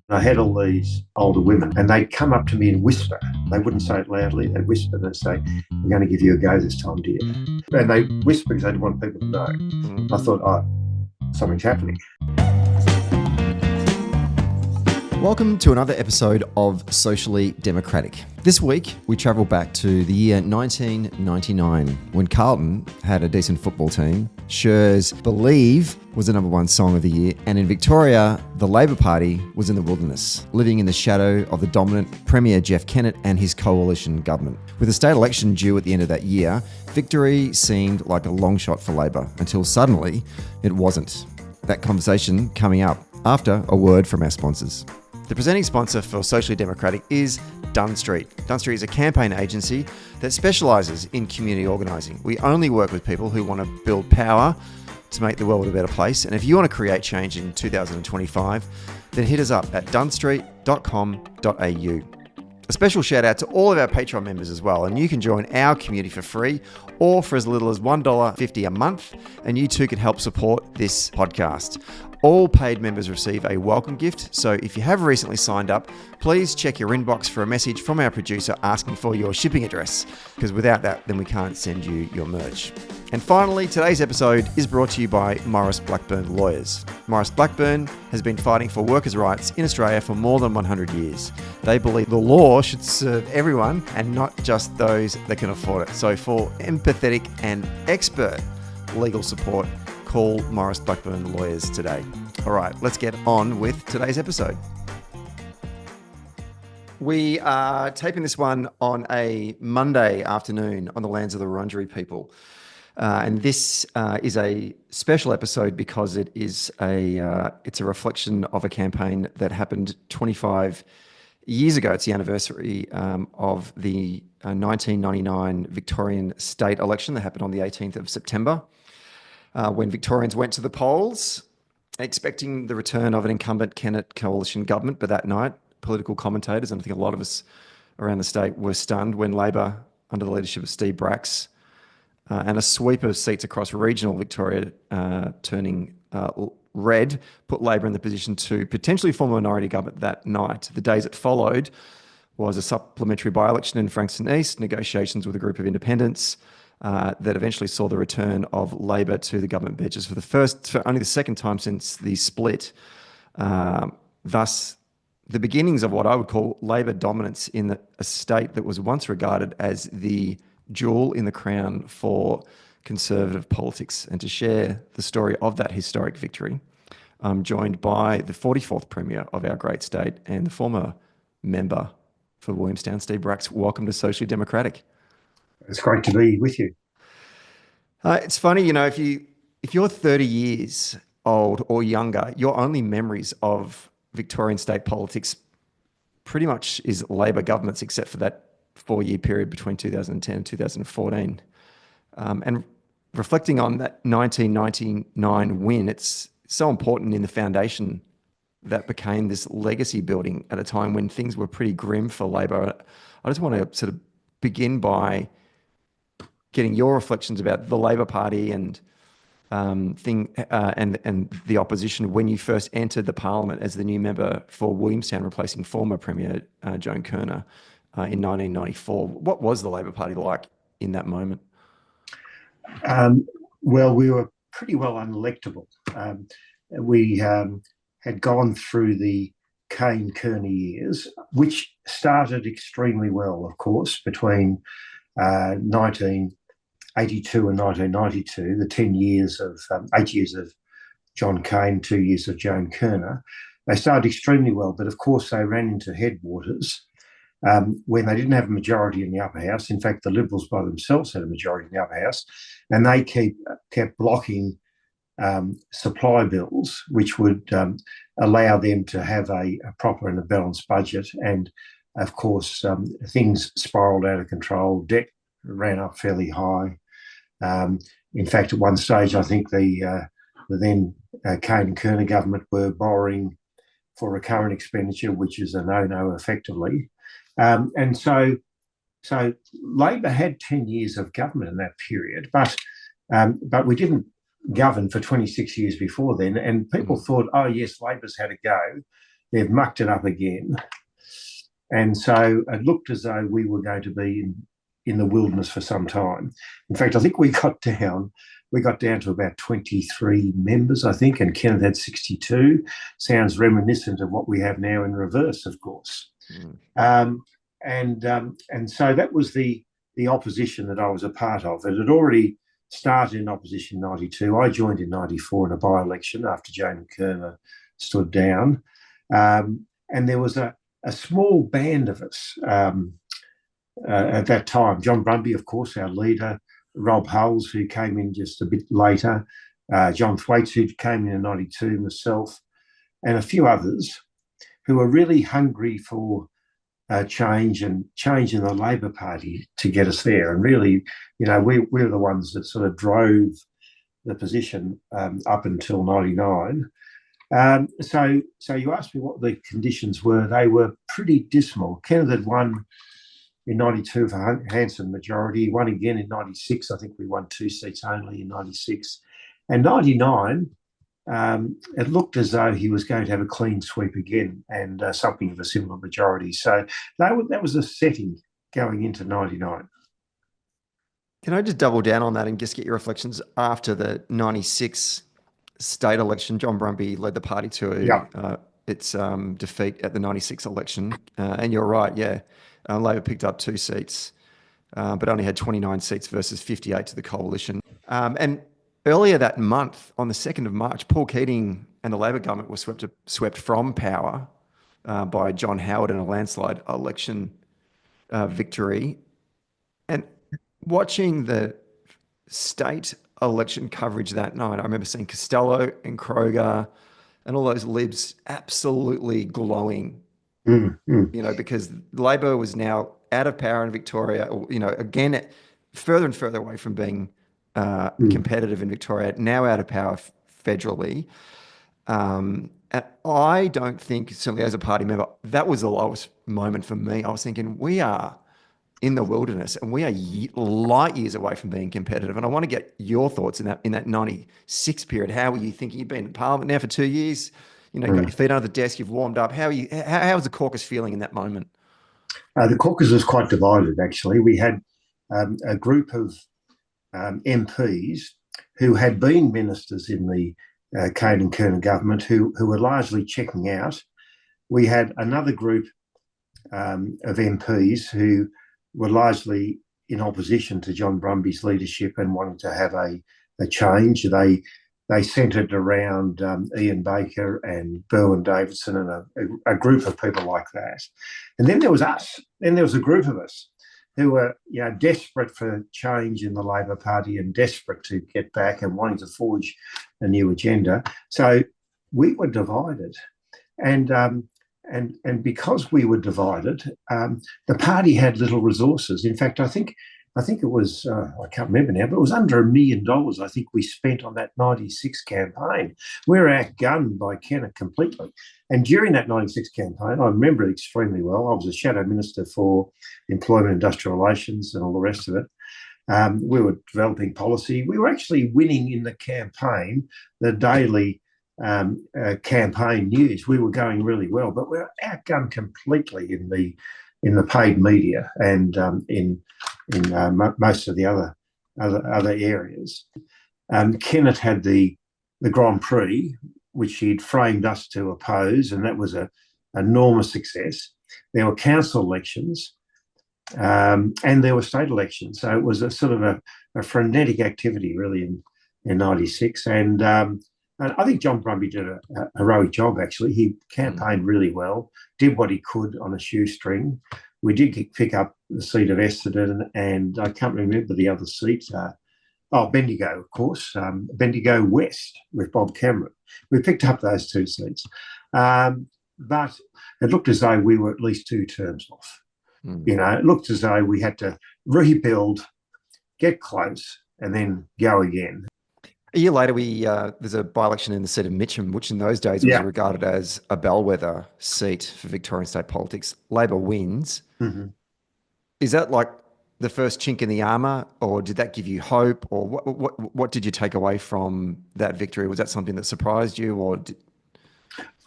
I had all these older women and they'd come up to me and whisper. They wouldn't say it loudly. They'd whisper and say, "We're going to give you a go this time, dear." And they whisper because they didn't want people to know. I thought, oh, something's happening. Welcome to another episode of Socially Democratic. This week, we travel back to the year 1999 when Carlton had a decent football team. Scher's Believe was the number one song of the year. And in Victoria, the Labor Party was in the wilderness, living in the shadow of the dominant Premier Jeff Kennett and his coalition government. With the state election due at the end of that year, victory seemed like a long shot for Labor until suddenly it wasn't. That conversation coming up after a word from our sponsors. The presenting sponsor for Socially Democratic is Dunn Street. Dunn Street is a campaign agency that specialises in community organising. We only work with people who want to build power to make the world a better place. And if you want to create change in 2025, then hit us up at dunnstreet.com.au. A special shout out to all of our Patreon members as well. And you can join our community for free or for as little as $1.50 a month. And you too can help support this podcast. All paid members receive a welcome gift. So if you have recently signed up, please check your inbox for a message from our producer asking for your shipping address, because without that, then we can't send you your merch. And finally, today's episode is brought to you by Maurice Blackburn Lawyers. Maurice Blackburn has been fighting for workers' rights in Australia for more than 100 years. They believe the law should serve everyone and not just those that can afford it. So for empathetic and expert legal support, call Maurice Blackburn Lawyers today. All right, let's get on with today's episode. We are taping this one on a Monday afternoon on the lands of the Wurundjeri people. And this is a special episode because it's a reflection of a campaign that happened 25 years ago. It's the anniversary of the 1999 Victorian state election that happened on the 18th of September. When Victorians went to the polls, expecting the return of an incumbent Kennett coalition government, but that night, political commentators, and I think a lot of us around the state were stunned when Labor, under the leadership of Steve Bracks, and a sweep of seats across regional Victoria turning red, put Labor in the position to potentially form a minority government that night. The days that followed was a supplementary by-election in Frankston East, negotiations with a group of independents, that eventually saw the return of Labor to the government benches for only the second time since the split. Thus, the beginnings of what I would call Labor dominance in a state that was once regarded as the jewel in the crown for conservative politics. And to share the story of that historic victory, I'm joined by the 44th Premier of our great state and the former member for Williamstown, Steve Bracks. Welcome to Socially Democratic. It's great to be with you. It's funny, you know, if you're 30 years old or younger, your only memories of Victorian state politics pretty much is Labor governments, except for that 4-year period between 2010 and 2014. And reflecting on that 1999 win, it's so important in the foundation that became this legacy building at a time when things were pretty grim for Labor. I just want to sort of begin by getting your reflections about the Labor Party and the opposition when you first entered the Parliament as the new member for Williamstown, replacing former Premier Joan Kirner in 1994. What was the Labor Party like in that moment? Well, we were pretty well unelectable. We had gone through the Kane-Kearney years, which started extremely well, of course, between 1982 and 1992, the 8 years of John Cain, 2 years of Joan Kirner. They started extremely well, but of course they ran into headwaters when they didn't have a majority in the upper house. In fact, the Liberals by themselves had a majority in the upper house, and they kept blocking supply bills, which would allow them to have a proper and a balanced budget. And of course, things spiralled out of control. Debt ran up fairly high. In fact, at one stage, I think the then Cain and Kerner government were borrowing for recurrent expenditure, which is a no-no effectively. And so Labor had 10 years of government in that period, but we didn't govern for 26 years before then. And people thought, oh, yes, Labor's had a go. they've mucked it up again. And so it looked as though we were going to be in the wilderness for some time. In fact, I think we got down to about 23 members, I think, and Kennett had 62. Sounds reminiscent of what we have now in reverse, of course. And so that was the opposition that I was a part of. It had already started in opposition in 92. I joined in 94 in a by-election after Joan Kerner stood down. And there was a small band of us at that time. John Brumby, of course, our leader, Rob Hulls, who came in just a bit later, John Thwaites, who came in 92, myself, and a few others who were really hungry for change in the Labor Party to get us there. And really, we were the ones that sort of drove the position up until 99. So you asked me what the conditions were. They were pretty dismal. Kenneth had won in 92 for a handsome majority. He won again in 96. I think we won 2 seats only in 96. And 99, it looked as though he was going to have a clean sweep again and something of a similar majority. So that was the setting going into 99. Can I just double down on that and just get your reflections after the 96 state election? John Brumby led the party to its defeat at the 96 election. And you're right, yeah. Labor picked up 2 seats, but only had 29 seats versus 58 to the coalition. And earlier that month, on the 2nd of March, Paul Keating and the Labor government were swept from power by John Howard in a landslide election victory. And watching the state election coverage that night, I remember seeing Costello and Kroger and all those libs absolutely glowing, because Labor was now out of power in Victoria, again, further and further away from being competitive in Victoria, now out of power federally. And I don't think, certainly as a party member, that was the lowest moment for me. I was thinking, we are in the wilderness and we are light years away from being competitive. And I want to get your thoughts in that 96 period. How were you thinking? You've been in Parliament now for 2 years. You've got your feet under the desk, you've warmed up. How was the caucus feeling in that moment? The caucus was quite divided, actually. We had a group of MPs who had been ministers in the Kane and Kerner government who were largely checking out. We had another group of MPs who were largely in opposition to John Brumby's leadership and wanting to have a change. They centred around Ian Baker and Berwin Davidson and a group of people like that. And then there was us. Then there was a group of us who were desperate for change in the Labor Party and desperate to get back and wanting to forge a new agenda. So we were divided. And because we were divided, the party had little resources. In fact, I think it was, I can't remember now, but it was under $1 million, I think, we spent on that 96 campaign. We were outgunned by Kennett completely. And during that 96 campaign, I remember it extremely well. I was a shadow minister for employment, industrial relations and all the rest of it. We were developing policy. We were actually winning in the campaign, the daily campaign news. We were going really well, but we were outgunned completely in the paid media and in most of the other areas. Kennett had the Grand Prix, which he'd framed us to oppose, and that was an enormous success. There were council elections, and there were state elections. So it was a sort of a frenetic activity, really, in 96. And I think John Brumby did a heroic job, actually. He campaigned really well, did what he could on a shoestring. We did pick up the seat of Essendon, and I can't remember the other seats. Bendigo, of course, Bendigo West with Bob Cameron. We picked up those 2 seats. But it looked as though we were at least 2 terms off. It looked as though we had to rebuild, get close, and then go again. A year later, there's a by-election in the seat of Mitcham, which in those days was regarded as a bellwether seat for Victorian state politics. Labor wins. Mm-hmm. Is that like the first chink in the armour, or did that give you hope, or what did you take away from that victory? Was that something that surprised you, or?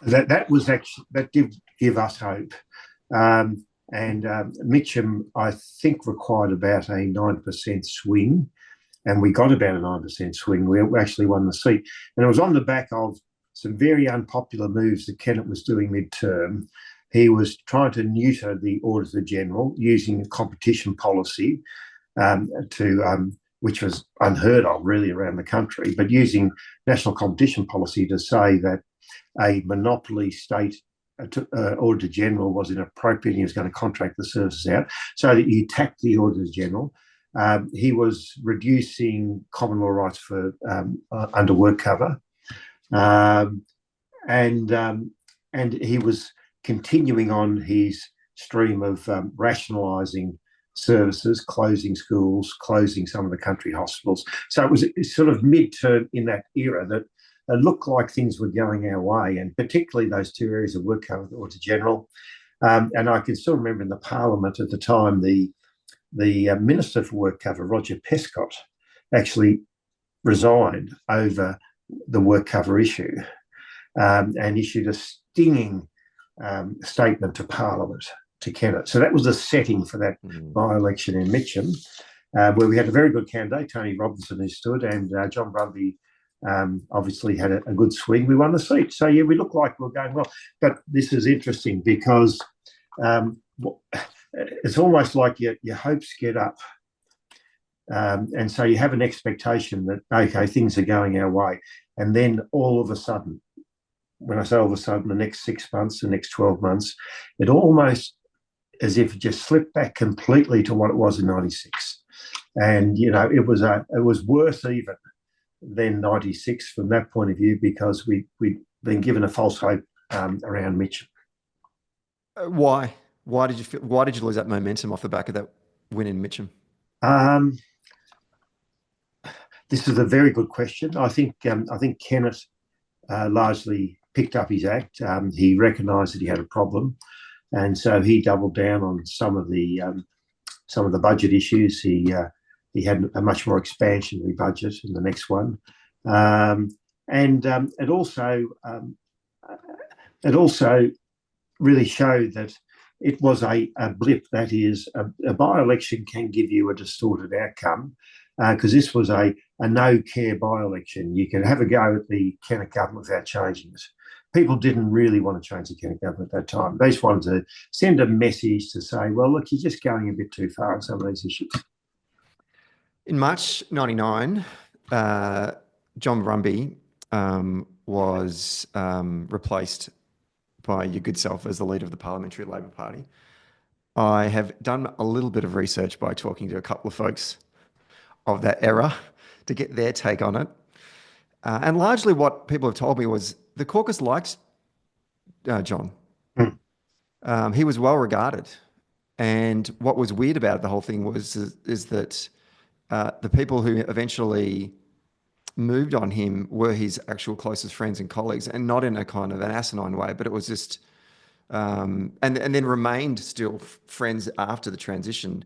That did give us hope. And Mitcham, I think, required about a 9% swing, and we got about a 9% swing. We actually won the seat, and it was on the back of some very unpopular moves that Kennett was doing mid-term. He was trying to neuter the Auditor General using a competition policy which was unheard of really around the country, but using national competition policy to say that a monopoly state Auditor General was inappropriate and he was going to contract the services out, so that you attacked the Auditor General. He was reducing common law rights for under work cover, and he was continuing on his stream of rationalising services, closing schools, closing some of the country hospitals. So it was sort of mid-term in that era that it looked like things were going our way, and particularly those two areas of work cover, the Auditor General. And I can still remember in the Parliament at the time, the Minister for Work Cover, Roger Pescott, actually resigned over the work cover issue and issued a stinging statement to Parliament, to Kennett. So that was the setting for that by-election in Mitcham, where we had a very good candidate, Tony Robinson, who stood, and John Brumby obviously had a good swing. We won the seat. So, yeah, we look like we're going well. But this is interesting because it's almost like your hopes get up. And so you have an expectation that, okay, things are going our way. And then all of a sudden, when I say all of a sudden, the next 6 months, the next 12 months, it almost as if it just slipped back completely to what it was in 96. And, you know, it was worse even than 96 from that point of view, because we'd been given a false hope around Mitcham. Why? Why did you lose that momentum off the back of that win in Mitcham? This is a very good question. I think Kennett largely picked up his act. He recognised that he had a problem, and so he doubled down on some of the budget issues. He had a much more expansionary budget in the next one, and it also really showed that it was a blip. That is, a by-election can give you a distorted outcome, because this was a no-care by-election. You can have a go at the Kennett government without changing it. People didn't really want to change the Kennett government at that time. They just wanted to send a message to say, well, look, you're just going a bit too far on some of these issues. In March 99, John Brumby was replaced by your good self as the leader of the Parliamentary Labor Party. I have done a little bit of research by talking to a couple of folks of that era to get their take on it. And largely what people have told me was the caucus liked John. He was well regarded. And what was weird about the whole thing is that the people who eventually moved on him were his actual closest friends and colleagues, and not in a kind of an asinine way, but it was just, and then remained still friends after the transition.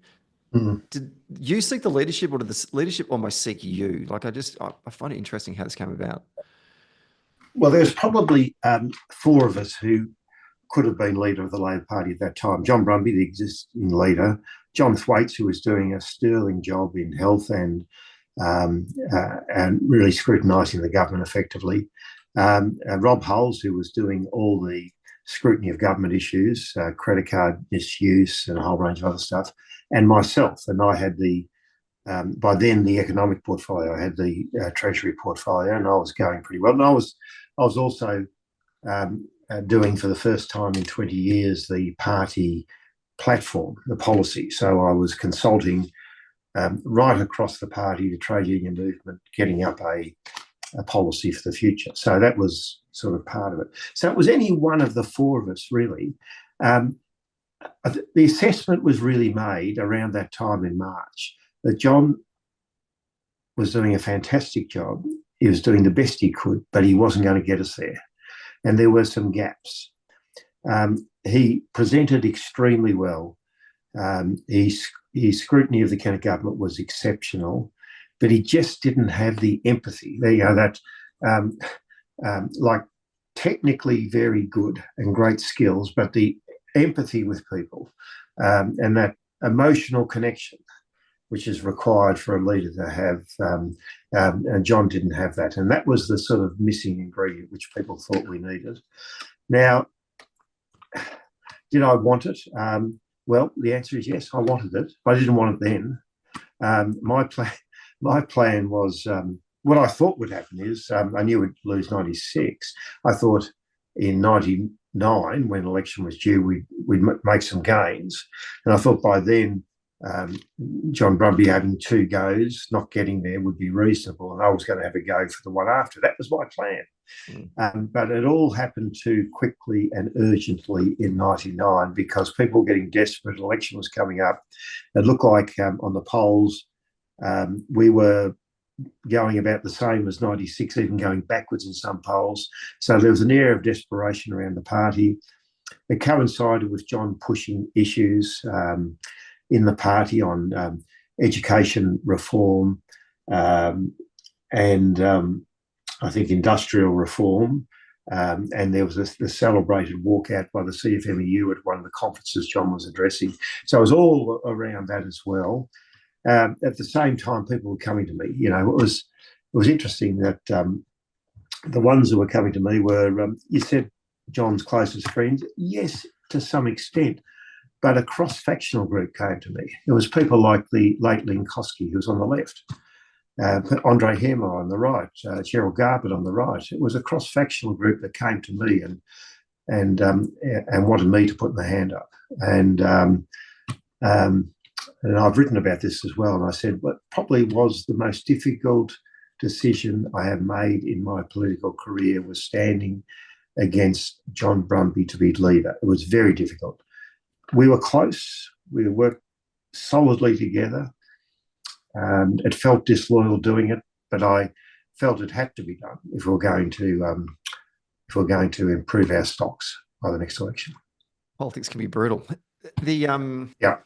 Did you seek the leadership, or did the leadership almost seek you? Like, I find it interesting how this came about. Well, there's probably four of us who could have been leader of the Labor Party at that time. John Brumby, the existing leader, John Thwaites, who was doing a sterling job in health and really scrutinising the government effectively, Rob Hulls, who was doing all the scrutiny of government issues, credit card misuse and a whole range of other stuff, and myself. And I had by then the economic portfolio. I had the treasury portfolio, and I was going pretty well. And I was also doing, for the first time in 20 years, the party platform, the policy. So I was consulting right across the party, the trade union movement, getting up a policy for the future. So that was sort of part of it. So it was any one of the four of us, really. The assessment was really made around that time in March that John was doing a fantastic job. He was doing the best he could, but he wasn't going to get us there. And there were some gaps. He presented extremely well. His scrutiny of the Kennett government was exceptional, but he just didn't have the empathy. There you go, that like technically very good and great skills, but the empathy with people and that emotional connection, which is required for a leader to have. And John didn't have that. And that was the sort of missing ingredient which people thought we needed. Now, did I want it? Well, the answer is yes, I wanted it. I didn't want it then. My plan was what I thought would happen is I knew we'd lose 96. I thought in 99, when election was due, we'd make some gains. And I thought by then, John Brumby having 2 goes, not getting there would be reasonable, and I was going to have a go for the one after. That was my plan. But it all happened too quickly and urgently in 99 because people were getting desperate. Election was coming up. It looked like on the polls we were going about the same as 96, even going backwards in some polls. So there was an air of desperation around the party. It coincided with John pushing issues in the party on education reform and I think industrial reform. And there was the celebrated walkout by the CFMEU at one of the conferences John was addressing. So it was all around that as well. At the same time, people were coming to me. You know, it was interesting that the ones that were coming to me were, you said John's closest friends. Yes, to some extent. But a cross-factional group came to me. It was people like the late Linkowski, who was on the left, Andre Hemmer on the right, Cheryl Garbutt on the right. It was a cross-factional group that came to me and wanted me to put my hand up. And I've written about this as well. And I said, what probably was the most difficult decision I have made in my political career was standing against John Brumby to be leader. It was very difficult. We were close. We worked solidly together. It felt disloyal doing it, but I felt it had to be done if we're going to improve our stocks by the next election. Politics can be brutal. Yeah,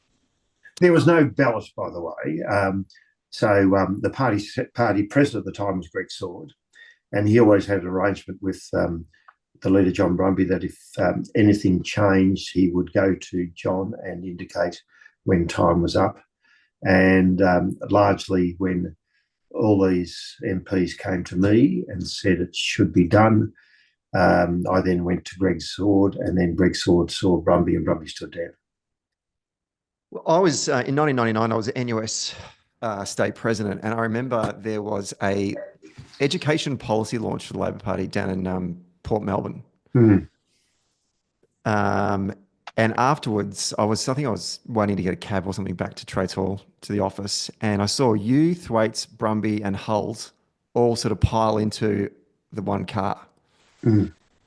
there was no ballot, by the way. So the party president at the time was Greg Sword, and he always had an arrangement with the leader, John Brumby, that if anything changed, he would go to John and indicate when time was up. And largely when all these MPs came to me and said it should be done, I then went to Greg Sword, and then Greg Sword saw Brumby and Brumby stood down. Well, I was, in 1999, I was NUS state president, and I remember there was a education policy launch for the Labor Party down in Port Melbourne. And afterwards, I think I was waiting to get a cab or something back to Trades Hall to the office, and I saw you, Thwaites, Brumby, and Hulls all sort of pile into the one car.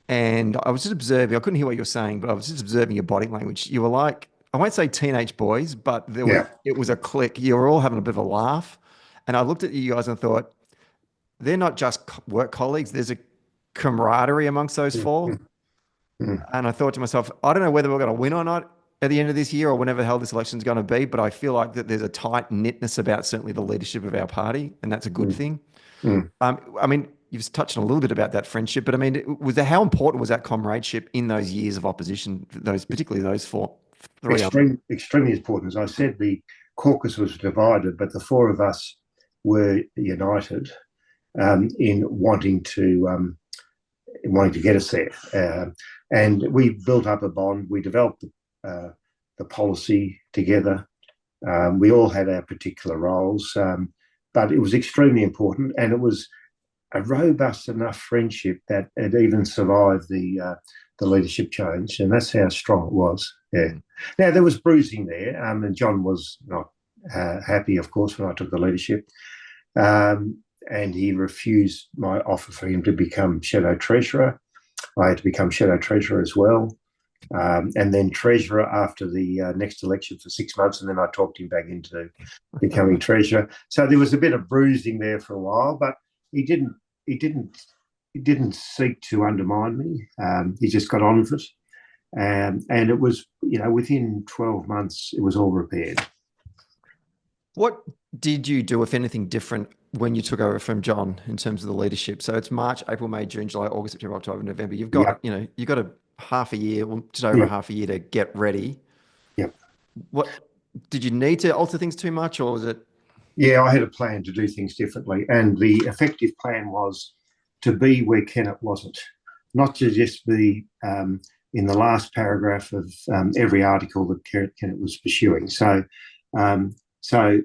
And I was just observing. I couldn't hear what you were saying, but I was just observing your body language. You were like, I won't say teenage boys, but it was a clique. You were all having a bit of a laugh, and I looked at you guys and thought, they're not just work colleagues. There's a camaraderie amongst those four. And I thought to myself, I don't know whether we're going to win or not at the end of this year or whenever the hell this election is going to be, but I feel like that there's a tight knitness about certainly the leadership of our party, and that's a good thing. I mean, you've touched on a little bit about that friendship, but I mean, how important was that comradeship in those years of opposition, particularly those three? Extremely important. As I said, the caucus was divided, but the four of us were united in wanting to get us there. And we built up a bond. We developed the policy together. We all had our particular roles, but it was extremely important, and it was a robust enough friendship that it even survived the leadership change, and that's how strong it was. Yeah. Now there was bruising there, and John was not happy, of course, when I took the leadership, and he refused my offer for him to become shadow treasurer. I had to become shadow treasurer as well, and then treasurer after the next election for 6 months, and then I talked him back into becoming treasurer. So there was a bit of bruising there for a while, but he didn't seek to undermine me. He just got on with it, and it was, within 12 months it was all repaired. What did you do, if anything, different when you took over from John in terms of the leadership. So it's March, April, May, June, July, August, September, October, November. You've got, Yep. you've got a half a year, well, just over a Yep. half a year to get ready. Yep. What did you need to alter things too much, or was it? Yeah, I had a plan to do things differently, and the effective plan was to be where Kennett wasn't, not to just be in the last paragraph of every article that Kennett was pursuing. Um, so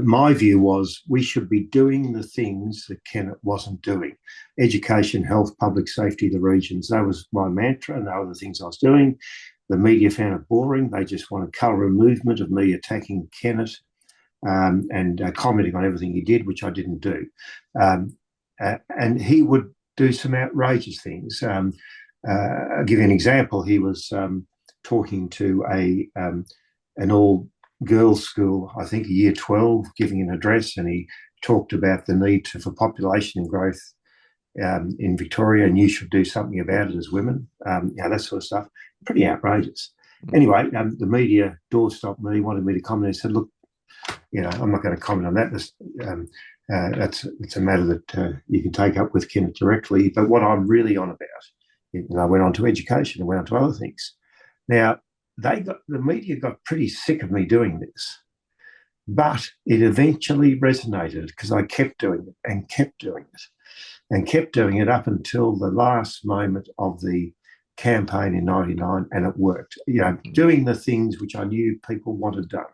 my view was we should be doing the things that Kennett wasn't doing: education, health, public safety, the regions. That was my mantra, and they were the things I was doing. The media found it boring. They just wanted colour and movement of me attacking Kennett and commenting on everything he did, which I didn't do. And he would do some outrageous things. I'll give you an example. He was talking to an all-girls school, I think year 12, giving an address, and he talked about the need for population growth in Victoria, and you should do something about it as women, that sort of stuff. Pretty outrageous. Anyway, the media doorstopped me, wanted me to comment. I said, look, I'm not going to comment on that. It's a matter that you can take up with Kennett directly. But what I'm really on about, I went on to education and went on to other things. Now, the media got pretty sick of me doing this, but it eventually resonated because I kept doing it and kept doing it and kept doing it up until the last moment of the campaign in 99, and it worked. Doing the things which I knew people wanted done.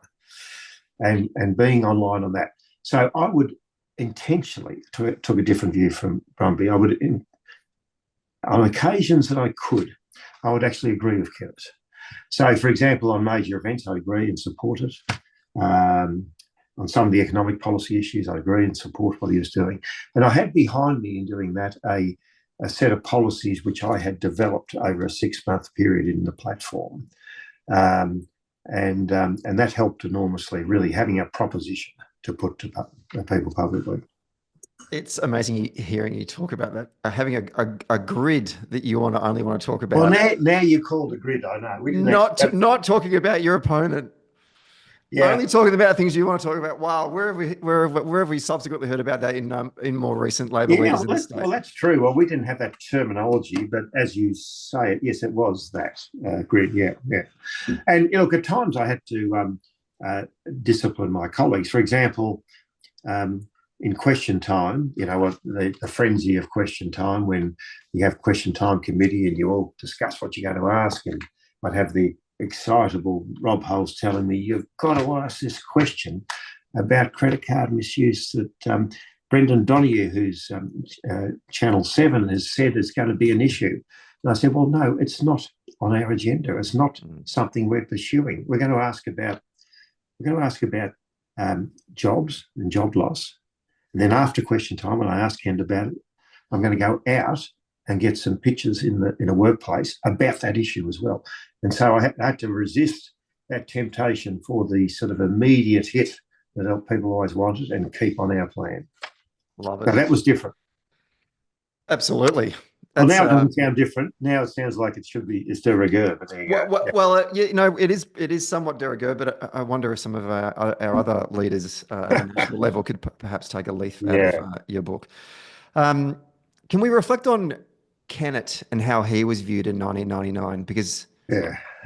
And being online on that. So I would intentionally took a different view from Brumby. I would, on occasions that I could, I would actually agree with Kennett. So, for example, on major events, I agree and support it. On some of the economic policy issues, I agree and support what he was doing. And I had behind me in doing that a set of policies which I had developed over a 6-month period in the platform. And that helped enormously, really having a proposition to put to people publicly. It's amazing hearing you talk about that, having a grid that you only want to talk about. Well, now you called a grid, I know. Not talking about your opponent. Yeah. Only talking about things you want to talk about. Wow, where have we subsequently heard about that in more recent Labor leaders in the state? Well, that's true. Well, we didn't have that terminology, but as you say it, yes, it was that grid. Yeah. And look, at times I had to discipline my colleagues. For example, in question time, the frenzy of question time, when you have question time committee and you all discuss what you're going to ask, and I'd have the excitable Rob Hulls telling me, you've got to ask this question about credit card misuse that Brendan Donnelly, who's Channel 7, has said is going to be an issue. And I said, well, no, it's not on our agenda. It's not something we're pursuing. We're going to ask about jobs and job loss. And then after question time, when I ask Kent about it, I'm going to go out and get some pictures in a workplace about that issue as well. And so I had to resist that temptation for the sort of immediate hit that people always wanted and keep on our plan. Love it. So that was different. Absolutely. Well, now it doesn't sound different. Now it sounds like it's de rigueur. But there you go. Well, it is somewhat de rigueur, but I wonder if some of our other leaders at the national level could perhaps take a leaf out of your book. Can we reflect on Kennett and how he was viewed in 1999? Because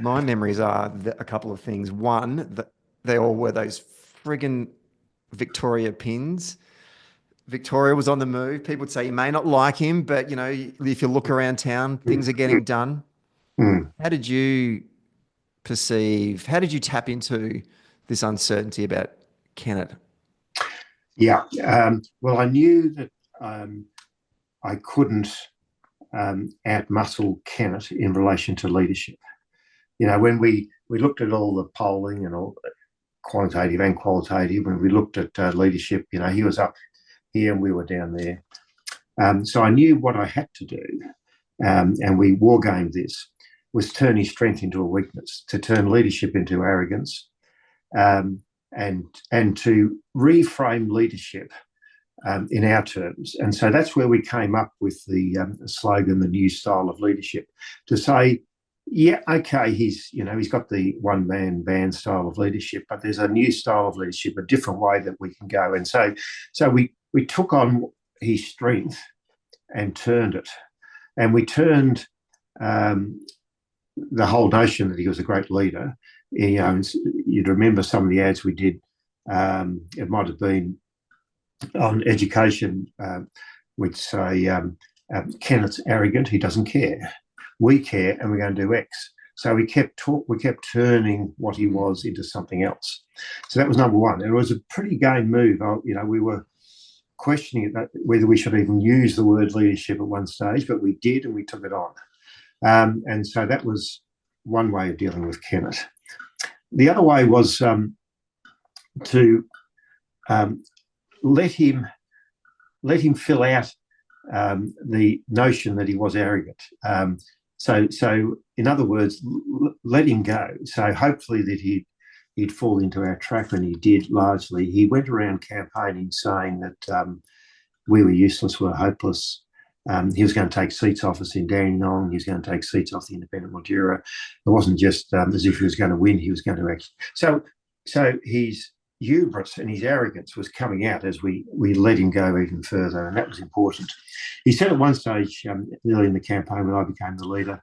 my memories are a couple of things. One, that they all were those friggin' Victoria pins. Victoria was on the move. People would say you may not like him, but if you look around town, things are getting done. How did you tap into this uncertainty about Kennett? Yeah. Well, I knew that I couldn't outmuscle Kennett in relation to leadership. When we looked at all the polling and all quantitative and qualitative, when we looked at leadership, he was up here and we were down there. So I knew what I had to do, and we wargamed this, was turn his strength into a weakness, to turn leadership into arrogance, and to reframe leadership in our terms. And so that's where we came up with the slogan, the new style of leadership, to say Yeah, okay. He's got the one man band style of leadership, but there's a new style of leadership, a different way that we can go. And so we took on his strength and turned it, and we turned the whole notion that he was a great leader. You'd remember some of the ads we did. It might have been on education. We'd say Kennett's arrogant; he doesn't care. We care, and we're going to do X. So we kept turning what he was into something else. So that was number one. And it was a pretty game move. We were questioning whether we should even use the word leadership at one stage, but we did, and we took it on. And so that was one way of dealing with Kennett. The other way was to let him fill out the notion that he was arrogant. So in other words, let him go. So hopefully that he'd fall into our trap, and he did largely. He went around campaigning saying that we were useless, we were hopeless. He was going to take seats off us in Dandenong. He was going to take seats off the Independent Mildura. It wasn't just as if he was going to win. He was going to actually. So his hubris and his arrogance was coming out as we let him go even further, and that was important. He said at one stage early in the campaign when I became the leader,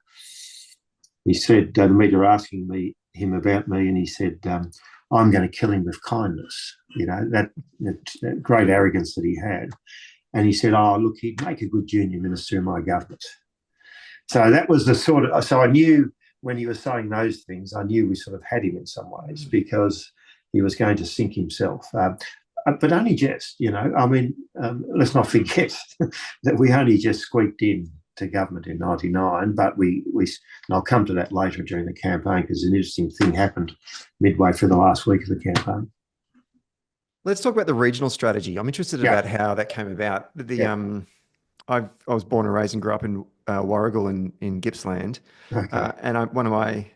he said, the media were asking him about me, and he said, I'm going to kill him with kindness. That great arrogance that he had. And he said, oh, look, he'd make a good junior minister in my government. So that was the sort of, so I knew when he was saying those things, I knew we sort of had him in some ways because he was going to sink himself. But only just, let's not forget that we only just squeaked in to government in 99, but we and I'll come to that later during the campaign because an interesting thing happened midway through the last week of the campaign. Let's talk about the regional strategy. I'm interested about how that came about. I was born and raised and grew up in Warrigal in Gippsland. Okay. And one of my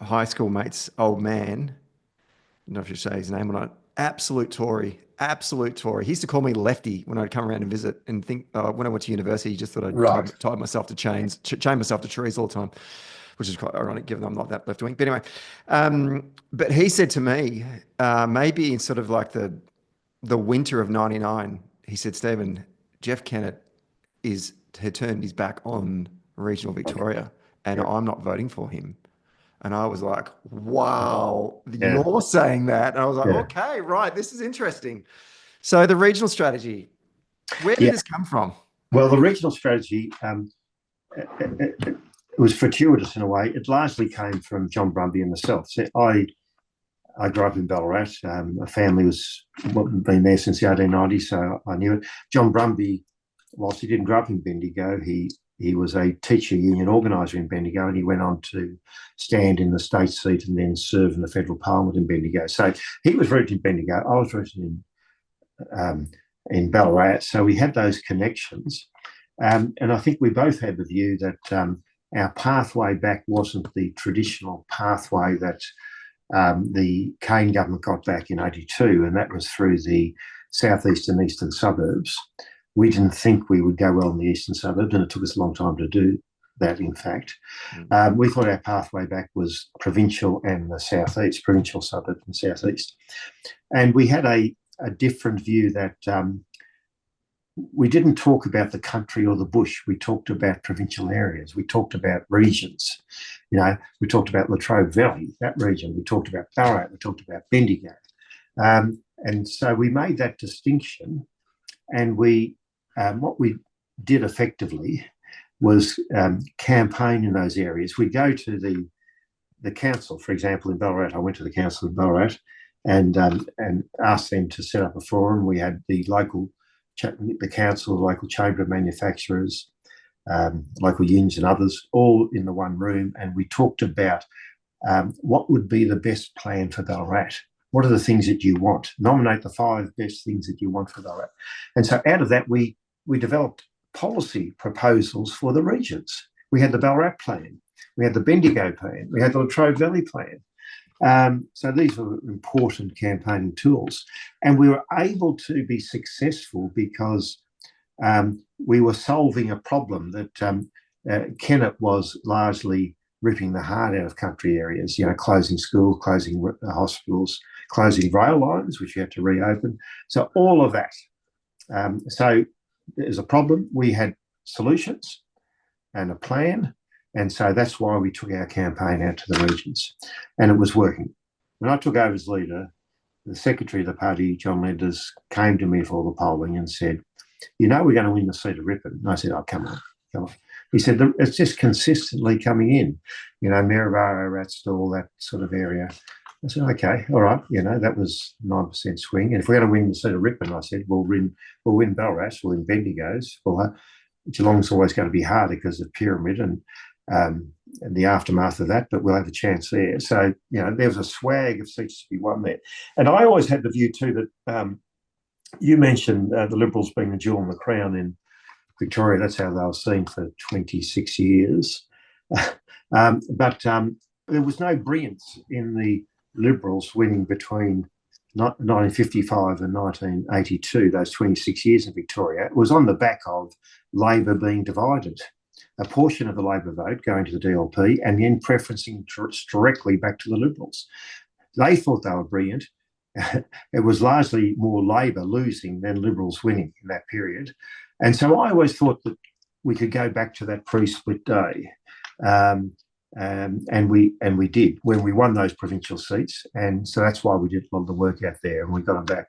high school mates, old man, I don't know if you say his name or not, absolute Tory. He used to call me Lefty when I'd come around and visit and think, when I went to university, he just thought I'd tied myself to chain myself to trees all the time, which is quite ironic given I'm not that left wing. But anyway, but he said to me, maybe in sort of like the winter of 99, he said, Stephen, Jeff Kennett had turned his back on regional Victoria and I'm not voting for him. And I was like, wow, you're saying that. And I was like, okay, right, this is interesting. So the regional strategy, where did this come from? Well, the regional strategy, it was fortuitous in a way. It largely came from John Brumby and myself. So I grew up in Ballarat. My family was been there since the 1890s, so I knew it. John Brumby, whilst he didn't grow up in Bendigo, he was a teacher union organiser in Bendigo, and he went on to stand in the state seat and then serve in the federal parliament in Bendigo. So he was rooted in Bendigo. I was rooted in Ballarat. So we had those connections. And I think we both had the view that our pathway back wasn't the traditional pathway that the Kane government got back in 82, and that was through the southeast and eastern suburbs. We didn't think we would go well in the eastern suburbs, and it took us a long time to do that, in fact. We thought our pathway back was provincial and the southeast, provincial suburbs and southeast. And we had a different view that we didn't talk about the country or the bush. We talked about provincial areas. We talked about regions. We talked about Latrobe Valley, that region. We talked about Ballarat. We talked about Bendigo. And so we made that distinction, and what we did effectively was campaign in those areas. We'd go to the council, for example, in Ballarat. I went to the council in Ballarat and asked them to set up a forum. We had the council, the local chamber of manufacturers, local unions and others, all in the one room, and we talked about what would be the best plan for Ballarat. What are the things that you want? Nominate the 5 best things that you want for Ballarat. And so out of that, we developed policy proposals for the regions. We had the Ballarat plan. We had the Bendigo plan. We had the Latrobe Valley plan. So these were important campaigning tools. And we were able to be successful because we were solving a problem that Kennett was largely ripping the heart out of country areas, closing schools, closing hospitals, closing rail lines, which you had to reopen. So all of that. So there's a problem. We had solutions and a plan. And so that's why we took our campaign out to the regions. And it was working. When I took over as leader, the secretary of the party, John Lenders, came to me for all the polling and said, we're going to win the seat of Ripon. And I said, oh, come on. He said, it's just consistently coming in, Maryborough, Ratstall, that sort of area. I said, okay, all right, that was 9% swing. And if we're going to win the seat of Ripon, I said, we'll win Belras, we'll win Bendigo's. Well, Geelong's always going to be harder because of Pyramid and the aftermath of that, but we'll have a chance there. So, there was a swag of seats to be won there. And I always had the view too that you mentioned the Liberals being the jewel in the crown in Victoria. That's how they were seen for 26 years. But there was no brilliance in the Liberals winning between 1955 and 1982, those 26 years in Victoria. It was on the back of Labor being divided, a portion of the Labor vote going to the DLP and then preferencing directly back to the Liberals. They thought they were brilliant. It was largely more Labor losing than Liberals winning in that period. And so I always thought that we could go back to that pre-split day. And we did when we won those provincial seats. And so that's why we did a lot of the work out there and we got them back.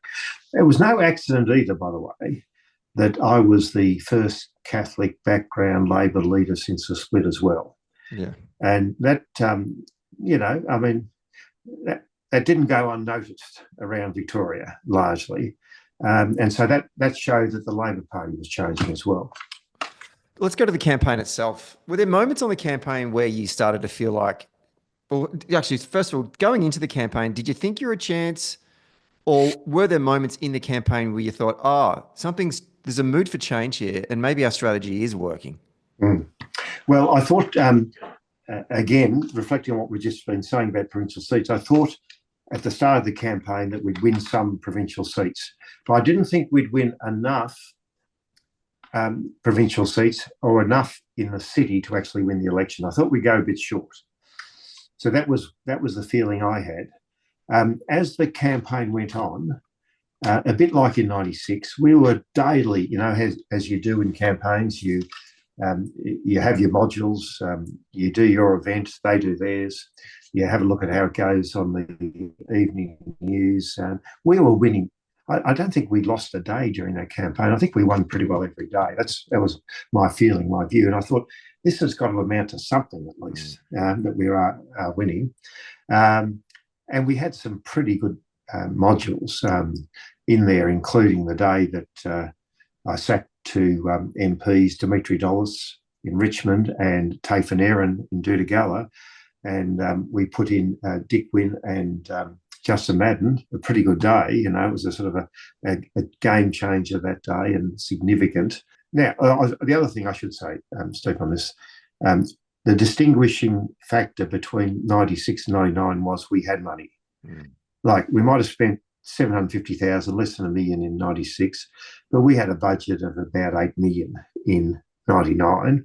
It was no accident either, by the way, that I was the first Catholic background Labor leader since the split as well. Yeah. And that, that didn't go unnoticed around Victoria largely. And so that showed that the Labor Party was changing as well. Let's go to the campaign itself. Were there moments on the campaign where you started to feel like, well, actually, first of all, going into the campaign, did you think you were a chance, or were there moments in the campaign where you thought, there's a mood for change here and maybe our strategy is working? Well, I thought, again, reflecting on what we've just been saying about provincial seats, I thought at the start of the campaign that we'd win some provincial seats, but I didn't think we'd win enough provincial seats or enough in the city to actually win the election. I thought we'd go a bit short. So that was the feeling I had. As the campaign went on, a bit like in 96, we were daily, as you do in campaigns, you have your modules, you do your event, they do theirs, you have a look at how it goes on the evening news. We were winning. I don't think we lost a day during that campaign. I think we won pretty well every day. That was my feeling, my view. And I thought, this has got to amount to something at least, that we are winning. And we had some pretty good modules in there, including the day that I sat to MPs Dimitri Dollis in Richmond and Tafe Aaron in Doodagalla, and we put in Dick Wynne and Justin Madden, a pretty good day. It was a sort of a game changer that day and significant. Now, the other thing I should say, Steve, on this, the distinguishing factor between 96 and 99 was we had money. Like, we might have spent 750,000, less than $1 million in 96, but we had a budget of about 8 million in 99.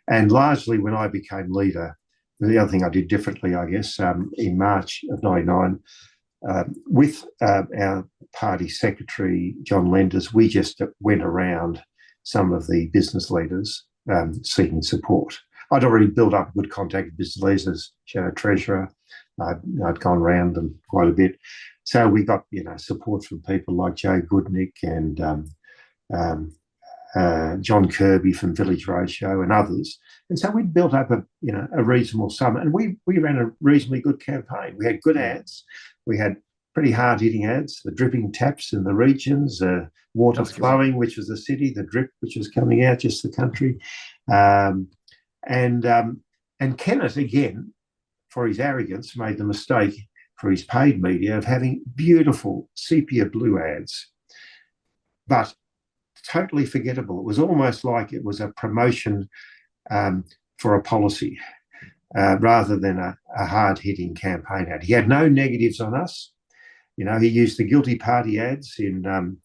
And largely when I became leader, the other thing I did differently, I guess, in March of 99, with our party secretary, John Lenders, we just went around some of the business leaders seeking support. I'd already built up good contact with business leaders as Shadow Treasurer. I'd gone around them quite a bit. So we got, support from people like Joe Goodnick and John Kirby from Village Roadshow and others. And so we'd built up a reasonable sum. And we ran a reasonably good campaign. We had good ads. We had pretty hard-hitting ads, the dripping taps in the regions, water flowing, which was the city, the drip, which was coming out, just the country. And Kennett, again, for his arrogance, made the mistake for his paid media of having beautiful sepia blue ads, but totally forgettable. It was almost like it was a promotion for a policy rather than a hard-hitting campaign ad. He had no negatives on us. He used the guilty party ads in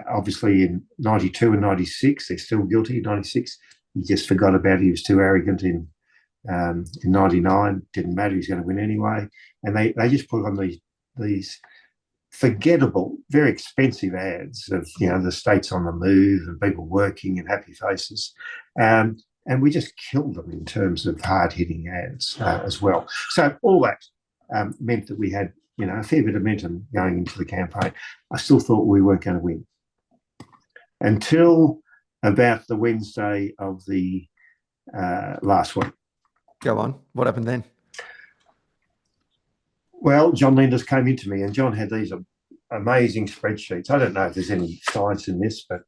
obviously in 92 and 96. They're still guilty in 96. He just forgot about it. He was too arrogant in in '99. Didn't matter; he's going to win anyway. And they just put on these forgettable, very expensive ads of the states on the move and people working and happy faces. And we just killed them in terms of hard-hitting ads as well. So all that meant that we had a fair bit of momentum going into the campaign. I still thought we weren't going to win until about the Wednesday of the last week. Go on. What happened then? Well, John Lenders came into me, and John had these amazing spreadsheets. I don't know if there's any science in this, but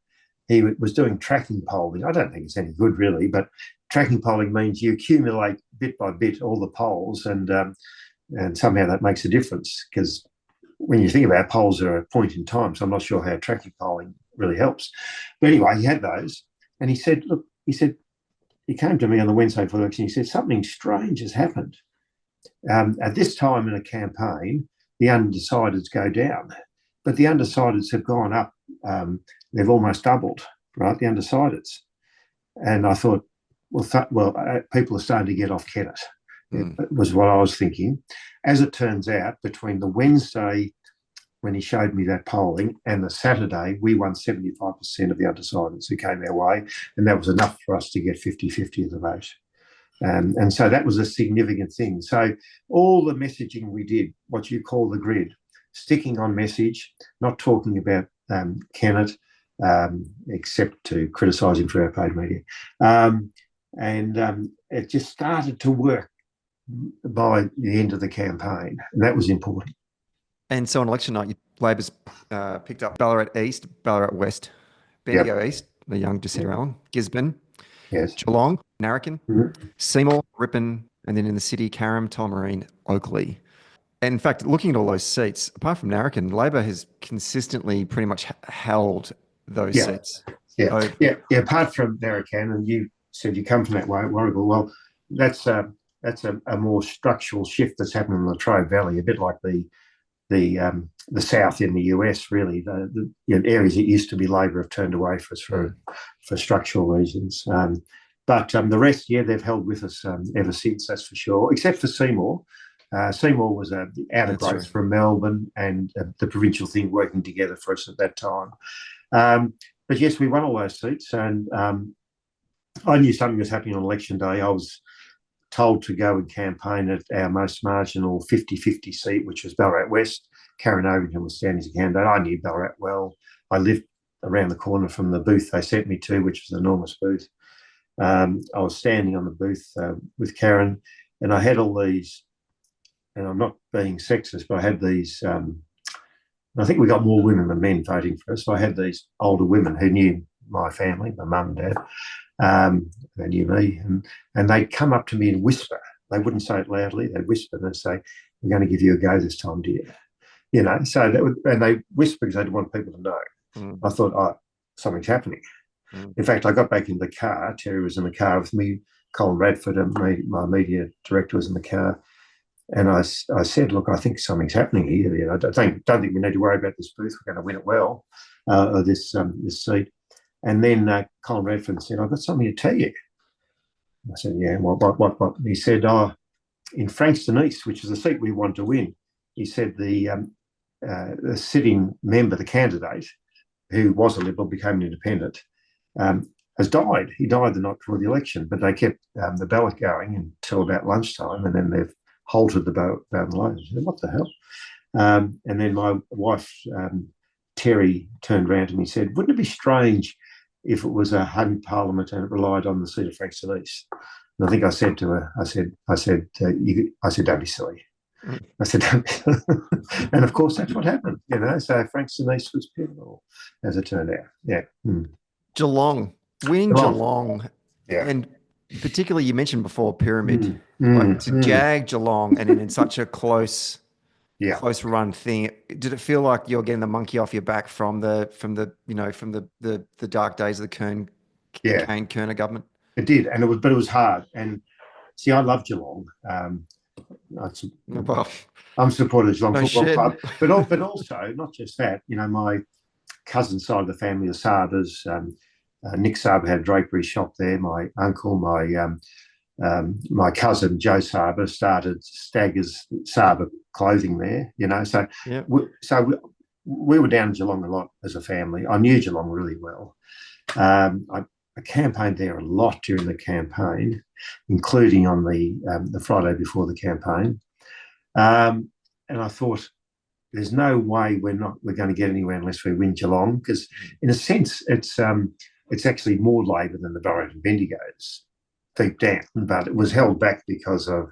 he was doing tracking polling. I don't think it's any good, really, but tracking polling means you accumulate bit by bit all the polls, and somehow that makes a difference, because when you think about it, polls are a point in time, so I'm not sure how tracking polling really helps. But anyway, he had those, and he said, he came to me on the Wednesday before the election, he said, something strange has happened. At this time in a campaign, the undecideds go down, but the undecideds have gone up. They've almost doubled, right, the undecideds. And I thought, people are starting to get off Kennett. It was what I was thinking. As it turns out, between the Wednesday when he showed me that polling and the Saturday, we won 75% of the undecideds who came our way, and that was enough for us to get 50-50 of the vote. And so that was a significant thing. So all the messaging we did, what you call the grid, sticking on message, not talking about Kennett, except to criticise him for our paid media. And it just started to work by the end of the campaign, and that was important. And so on election night, Labor's picked up Ballarat East, Ballarat West, Bendigo East, the young Jacinta Allen, Gisborne, yes, Geelong, Narracon, Seymour, Ripon, and then in the city, Carrum, Tullamarine, Oakley. And in fact, looking at all those seats, apart from Narracon, Labor has consistently pretty much held those seats. Yeah. Apart from Narracon, and you said you come from that way at Warragul. Well, that's a more structural shift that's happening in the Latrobe Valley, a bit like the South in the US, really. The areas that used to be Labor have turned away from us for structural reasons. But the rest, they've held with us ever since, that's for sure, except for Seymour. Seymour was out of growth from Melbourne, and the provincial thing working together for us at that time. But yes, we won all those seats, and I knew something was happening on election day. I was told to go and campaign at our most marginal 50-50 seat, which was Ballarat West. Karen Ovington was standing as a candidate. I knew Ballarat well. I lived around the corner from the booth they sent me to, which was an enormous booth. I was standing on the booth with Karen, and I had all these, and I'm not being sexist, but I had these, I think we got more women than men voting for us. So I had these older women who knew my family, my mum and dad. They knew me, and they'd come up to me and whisper. They wouldn't say it loudly. They'd whisper and say, "We're going to give you a go this time, dear." So and they whisper because they didn't want people to know. I thought, something's happening. In fact, I got back in the car. Terry was in the car with me. Colin Radford, and my media director, was in the car. And I said, "Look, I think something's happening here. I don't think we need to worry about this booth. We're going to win it well, or this seat." And then Colin Radford said, "I've got something to tell you." I said, "Yeah, what?" He said, in Frankston East, which is the seat we want to win, he said the sitting member, the candidate, who was a Liberal, became an independent, has died. He died the night before the election, but they kept the ballot going until about lunchtime, and then they've halted the ballot alone. I said, "What the hell?" And then my wife, Terry, turned around to me and said, "Wouldn't it be strange if it was a hung parliament and it relied on the seat of Frankston East?" And I think I said to her, I said, "Don't be silly." I said, "Don't be silly." And of course, that's what happened. So Frankston East was pivotal, as it turned out. Yeah. Geelong, winning Geelong, and particularly you mentioned before pyramid, to jag Geelong and in such a close run thing. Did it feel like you're getting the monkey off your back from the dark days of the Kane Kerner government? It did, and it was hard. And see, I love Geelong. I'm supported of Geelong Football Club, but also not just that. My cousin side of the family, the Sabers. Nick Saber had a drapery shop there. My uncle, my my cousin Joe Saber started Staggers Saber clothing there, So, Yeah. we were down in Geelong a lot as a family. I knew Geelong really well. I campaigned there a lot during the campaign, including on the Friday before the campaign. And I thought, there's no way we're going to get anywhere unless we win Geelong, because in a sense it's actually more Labor than the Burrowton Bendigos deep down, but it was held back because of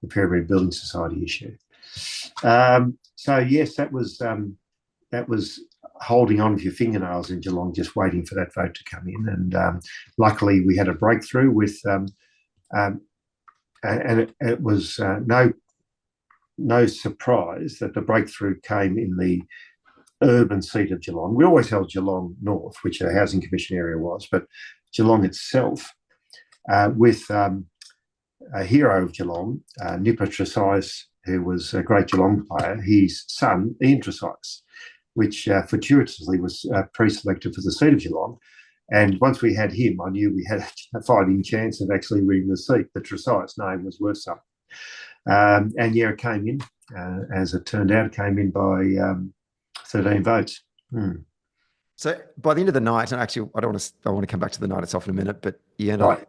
the Pyramid Building Society issue. So yes, that was holding on with your fingernails in Geelong, just waiting for that vote to come in. And luckily we had a breakthrough with, and it was no surprise that the breakthrough came in the urban seat of Geelong. We always held Geelong North, which a housing commission area was, but Geelong itself, with a hero of Geelong, Nipper Tresize, who was a great Geelong player, his son, Ian Tresize, which fortuitously was pre-selected for the seat of Geelong. And once we had him, I knew we had a fighting chance of actually winning the seat. The Tresize name was worth something. And yeah, it came in, as it turned out, it came in by 13 votes. So by the end of the night, and actually I want to come back to the night itself in a minute, but you end up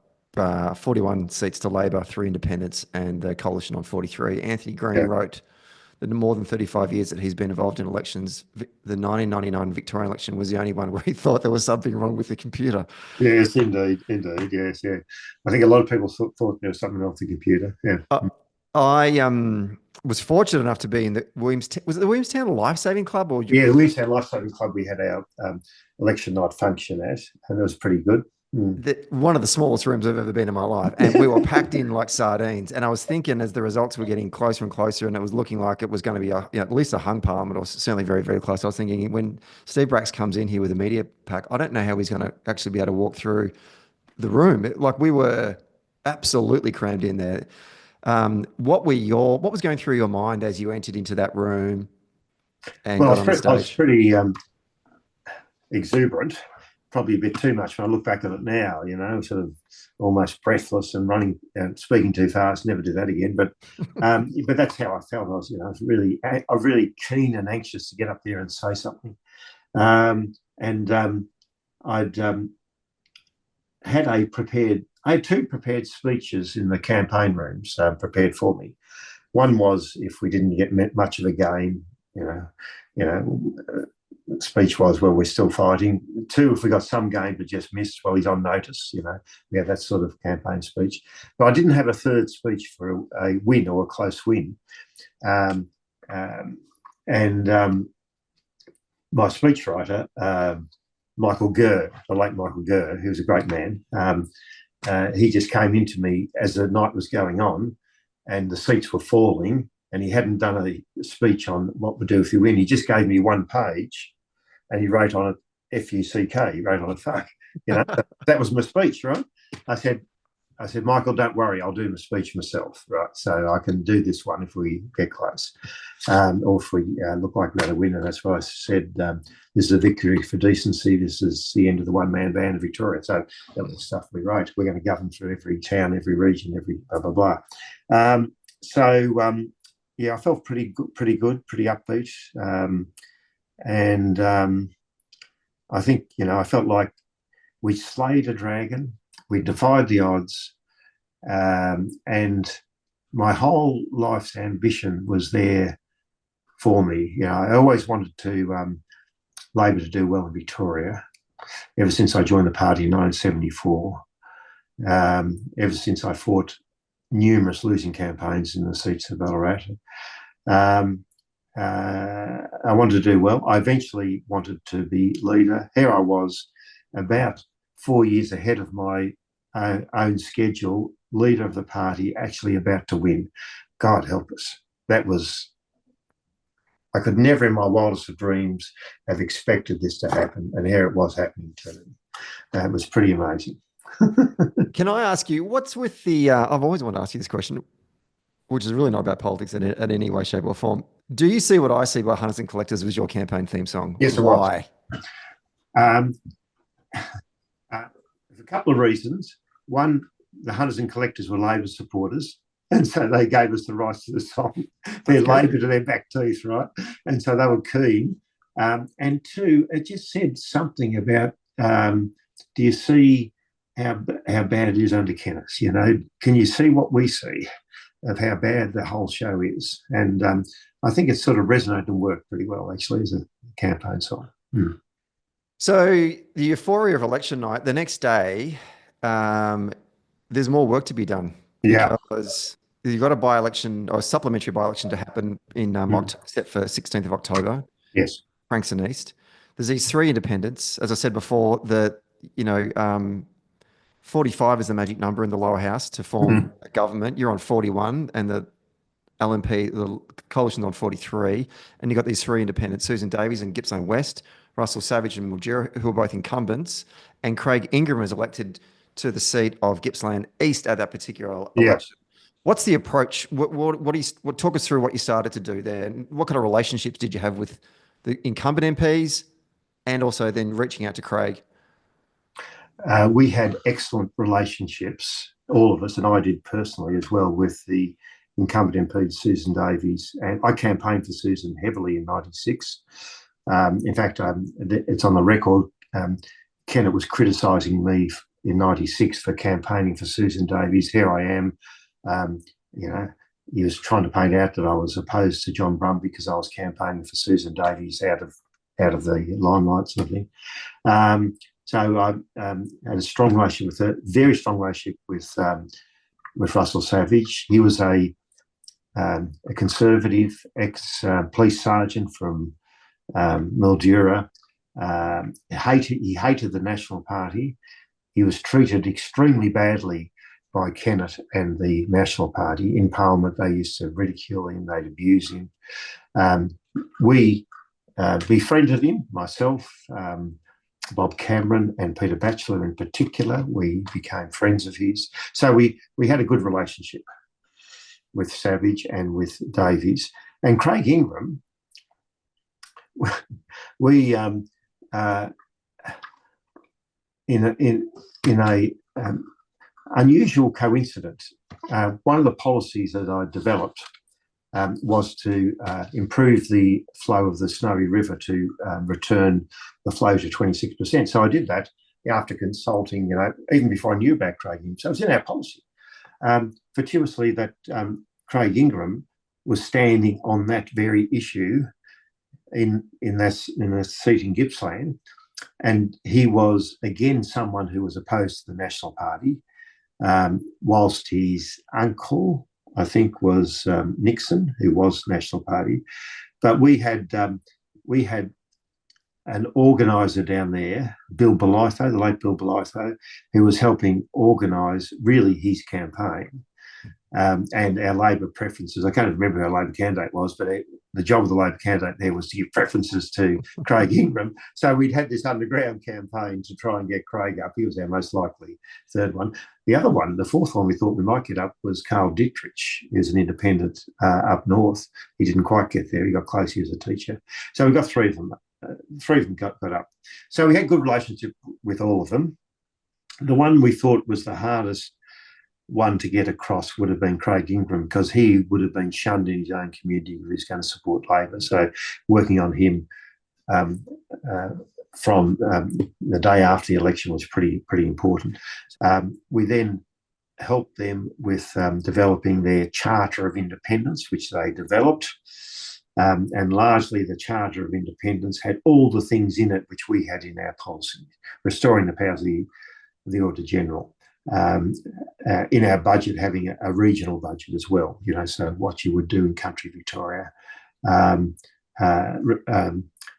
41 seats to Labor, 3 independents, and the coalition on 43. Anthony Green wrote that in more than 35 years that he's been involved in elections, the 1999 Victorian election was the only one where he thought there was something wrong with the computer. Yes, indeed, yes, yeah. I think a lot of people thought there was something wrong with the computer. Yeah. I was fortunate enough to be in the was it the Williamstown Lifesaving Club? Or yeah, the Williamstown Lifesaving Club we had our election night function at, and it was pretty good. One of the smallest rooms I've ever been in my life, and we were packed in like sardines. And I was thinking, as the results were getting closer and closer, and it was looking like it was going to be at least a hung palm, or certainly very, very close. I was thinking, when Steve Bracks comes in here with a media pack, I don't know how he's going to actually be able to walk through the room. We were absolutely crammed in there. What was going through your mind as you entered into that room and got on the stage? I was pretty exuberant. Probably a bit too much when I look back at it now, sort of almost breathless and running, speaking too fast. Never do that again. But that's how I felt. I was really keen and anxious to get up there and say something. I'd had 2 prepared speeches in the campaign rooms prepared for me. One was if we didn't get much of a game, speech was, well, we're still fighting. 2, if we got some game but just missed, well, he's on notice. We had that sort of campaign speech. But I didn't have a third speech for a win or a close win. My speechwriter, Michael Gurr, the late Michael Gurr, who was a great man, he just came into me as the night was going on and the seats were falling, and he hadn't done a speech on what we do if you win. He just gave me 1 page and he wrote on it F-U-C-K. He wrote on it fuck. That was my speech, right? I said, Michael, don't worry, I'll do my speech myself, right? So I can do this one if we get close, or if we look like we're going to win. And that's why I said, this is a victory for decency. This is the end of the one-man band of Victoria. So that was the stuff we wrote. We're going to govern through every town, every region, every blah, blah, blah. Yeah, I felt pretty good, pretty upbeat. I think, I felt like we slayed a dragon. We defied the odds. And my whole life's ambition was there for me. I always wanted Labor to do well in Victoria, ever since I joined the party in 1974, ever since I fought numerous losing campaigns in the seats of Ballarat. I wanted to do well. I eventually wanted to be leader. Here I was, about 4 years ahead of my own schedule, leader of the party, actually about to win. God help us. I could never in my wildest of dreams have expected this to happen, and here it was happening to me. It was pretty amazing. Can I ask you, what's with the, I've always wanted to ask you this question, which is really not about politics in any way, shape or form. Do you see what I see by Hunters and Collectors was your campaign theme song? Yes, it was. Why? There's a couple of reasons. One, the Hunters and Collectors were Labor supporters. And so they gave us the rights to the song. They're That's Labor good. to their back teeth, right? And so they were keen. And two, it just said something about, do you see how bad it is under Kennett? You know, can you see what we see of how bad the whole show is? And I think it's sort of resonated and worked pretty well, actually, as a campaign song. So the euphoria of election night, the next day, there's more work to be done Yeah. because you've got a by-election or a supplementary by-election to happen in set for 16th of October. Yes. Frankston East. There's these three independents. As I said before, 45 is the magic number in the lower house to form a government. You're on 41 and the LNP, the coalition's on 43. And you've got these three independents, Susan Davies and Gippsland West, Russell Savage and Mildura, who are both incumbents. And Craig Ingram is elected to the seat of Gippsland East at that particular election. What's the approach? What talk us through what you started to do there? And what kind of relationships did you have with the incumbent MPs and also then reaching out to Craig? We had excellent relationships, all of us, and I did personally as well, with the incumbent MP, Susan Davies. And I campaigned for Susan heavily in '96. In fact, it's on the record. Kennett was criticising me in '96 for campaigning for Susan Davies. Here I am. He was trying to paint out that I was opposed to John Brumby because I was campaigning for Susan Davies out of the limelight, sort of thing. So I had a strong relationship with her, very strong relationship with Russell Savage. He was a conservative ex-police sergeant from Mildura. He hated the National Party. He was treated extremely badly by Kennett and the National Party. In Parliament, they used to ridicule him, they'd abuse him. We befriended him, myself, Bob Cameron and Peter Batchelor in particular. We became friends of his. So we had a good relationship with Savage and with Davies. And Craig Ingram, we in a unusual coincidence, one of the policies that I developed was to improve the flow of the Snowy River to return the flow to 26%. So I did that after consulting, even before I knew about Craig Ingram. So it was in our policy. Fortuitously, that Craig Ingram was standing on that very issue in a seat in Gippsland, and he was again someone who was opposed to the National Party, whilst his uncle, I think, was Nixon, who was National Party. But we had an organiser down there, Bill Belitho, the late Bill Belitho, who was helping organise really his campaign and our Labor preferences. I can't remember who our Labor candidate was, but the job of the Labor candidate there was to give preferences to Craig Ingram. So we'd had this underground campaign to try and get Craig up. He was our most likely third one. The other one, the fourth one we thought we might get up was Carl Dietrich, who's an independent up north. He didn't quite get there. He got close. He was a teacher. So we got three of them. Three of them got up. So we had good relationship with all of them. The one we thought was the hardest one to get across would have been Craig Ingram, because he would have been shunned in his own community if he was going to support Labor. So working on him from the day after the election was pretty important. We then helped them with developing their Charter of Independence, which they developed. And largely the Charter of Independence had all the things in it which we had in our policy: restoring the powers of the Auditor General, in our budget having a regional budget as well, so what you would do in country Victoria,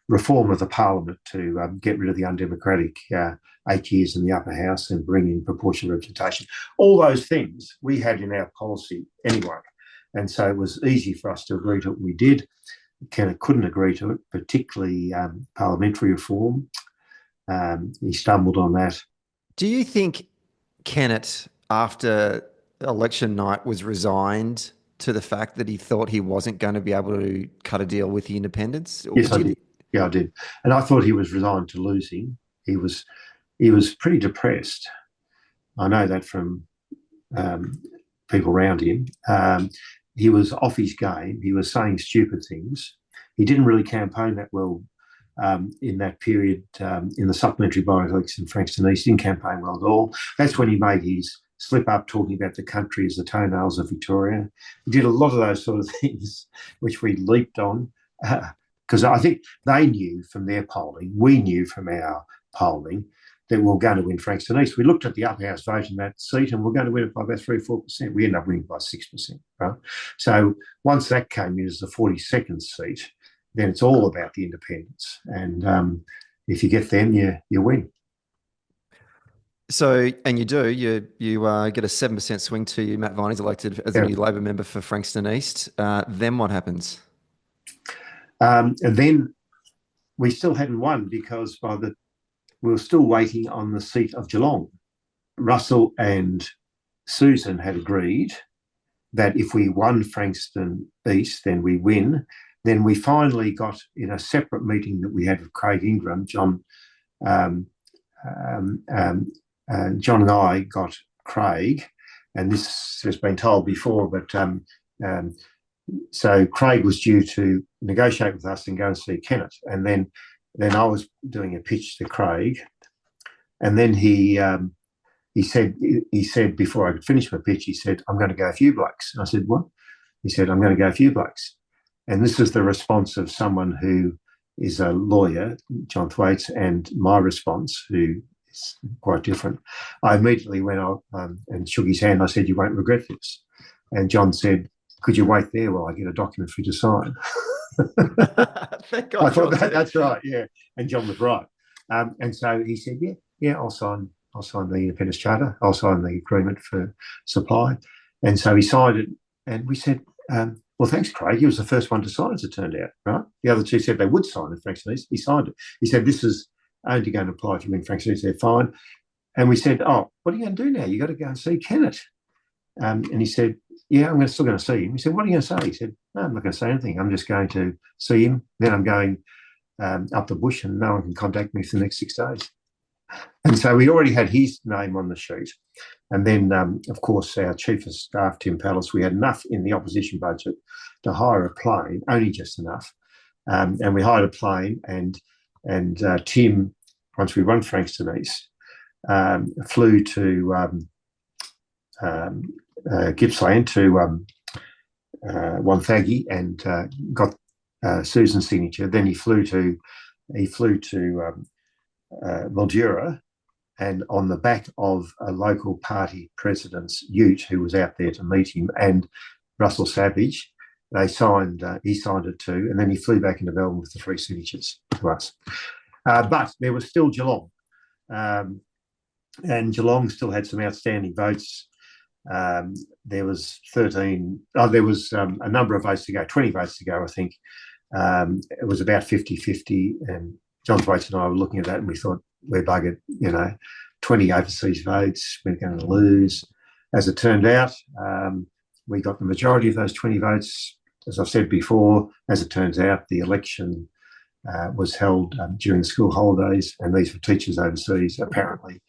reform of the Parliament to get rid of the undemocratic 8 years in the upper house and bring in proportional representation. All those things we had in our policy anyway. And so it was easy for us to agree to it. We did. Kennett couldn't agree to it, particularly parliamentary reform. He stumbled on that. Do you think Kennett, after election night, was resigned to the fact that he thought he wasn't going to be able to cut a deal with the independents? Yes, I did. Yeah, I did. And I thought he was resigned to losing. He was pretty depressed. I know that from people around him. He was off his game. He was saying stupid things. He didn't really campaign that well in that period in the supplementary by-elections in Frankston East. He didn't campaign well at all. That's when he made his slip up talking about the country as the toenails of Victoria. He did a lot of those sort of things, which we leaped on, because I think they knew from their polling, we knew from our polling, that we were going to win Frankston East. We looked at the upper house vote in that seat and we're going to win it by about 3 or 4%. We ended up winning by 6%. Right? So once that came in as the 42nd seat, then it's all about the independents. And if you get them, you win. So, and you do, you get a 7% swing to Matt Viney's elected as a new Labor member for Frankston East. Then what happens? And then we still hadn't won because we were still waiting on the seat of Geelong. Russell and Susan had agreed that if we won Frankston East, then we win. Then we finally got, in a separate meeting that we had with Craig Ingram, John and I got Craig, and this has been told before, but so Craig was due to negotiate with us and go and see Kennett, and then I was doing a pitch to Craig, and then he said before I could finish my pitch, he said, "I'm going to go a few blokes." And I said, "What?" He said, "I'm going to go a few blokes." And this is the response of someone who is a lawyer, John Thwaites, and my response, who is quite different. I immediately went up and shook his hand. I said, "You won't regret this." And John said, "Could you wait there while I get a document for you to sign?" Thank God. I thought that's right, yeah. And John was right. And so he said, yeah, I'll sign the Independence Charter. I'll sign the agreement for supply. And so he signed it. And we said, well, thanks, Craig. He was the first one to sign, as it turned out, right? The other two said they would sign it, Frankston East. He signed it. He said, "This is only going to apply if you win Frankston East." They're fine. And we said, "Oh, what are you going to do now? You've got to go and see Kennett." And he said, "Yeah, I'm still going to see him." We said, "What are you going to say?" He said, "No, I'm not going to say anything. I'm just going to see him. Then I'm going up the bush and no one can contact me for the next 6 days." And so we already had his name on the sheet. And then, of course, our Chief of Staff, Tim Pallas, we had enough in the opposition budget to hire a plane, only just enough. And we hired a plane and Tim, once we won Frankston East, flew to Gippsland to Wonthaggi and got Susan's signature. Then he flew to Mildura, and on the back of a local party president's ute who was out there to meet him, and Russell Savage, he signed it too, and then he flew back into Melbourne with the 3 signatures to us. But there was still Geelong, and Geelong still had some outstanding votes. There was a number of votes to go, 20 votes to go, I think. It was about 50-50, and John Thwaites and I were looking at that and we thought, we're buggered, 20 overseas votes, we're going to lose. As it turned out, we got the majority of those 20 votes. As I've said before, as it turns out, the election was held during the school holidays, and these were teachers overseas, apparently.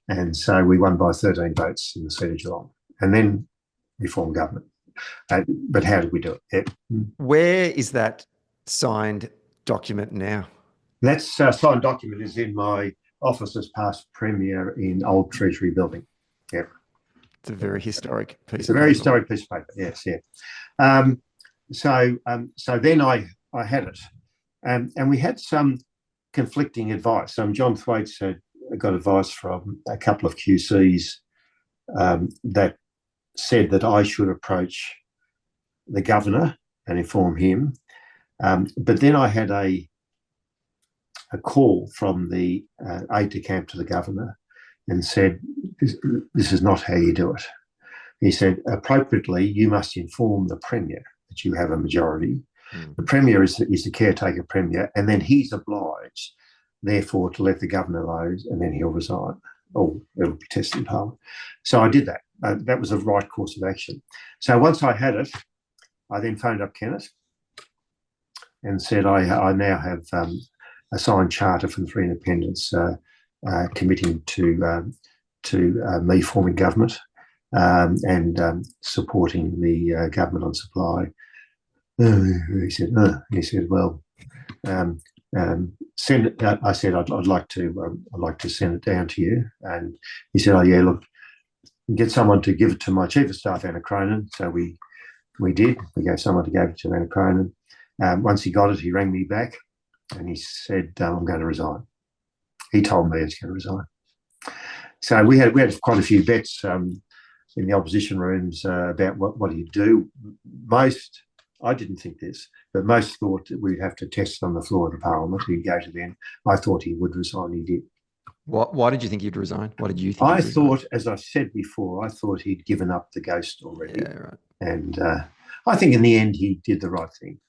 And so we won by 13 votes in the seat of Geelong. And then we formed government. But how did we do it? Yeah. Where is that signed document now? That signed document is in my office as past Premier in Old Treasury Building. Yeah. It's a very historic piece. It's a very historic piece of paper. Yes, yeah. So then I had it, and we had some conflicting advice. John Thwaites had got advice from a couple of QCs that said that I should approach the governor and inform him. But then I had a call from the aide-de-camp to the governor and said, this is not how you do it. He said, appropriately, you must inform the Premier that you have a majority. The Premier is the caretaker Premier, and then he's obliged, therefore, to let the governor know, and then he'll resign, or it'll be tested in Parliament. So I did that. That was the right course of action. So once I had it, I then phoned up Kennett and said, I now have a signed charter from the 3 independents committing to me forming government. and supporting the government on supply. He said, well, send it. I said, I'd like to send it down to you. And he said, oh yeah, look, get someone to give it to my chief of staff, Anna Cronin. So we did. We gave someone to give it to Anna Cronin. Once he got it, he rang me back and he said, I'm going to resign. He told me I was going to resign. So we had quite a few bets in the opposition rooms about what he'd do. Most, I didn't think this, but most thought that we'd have to test on the floor of the parliament. He'd go to them. I thought he would resign. He did. Why did you think he'd resign? What did you think? I thought, as I said before, I thought he'd given up the ghost already. Yeah, right. And I think in the end he did the right thing.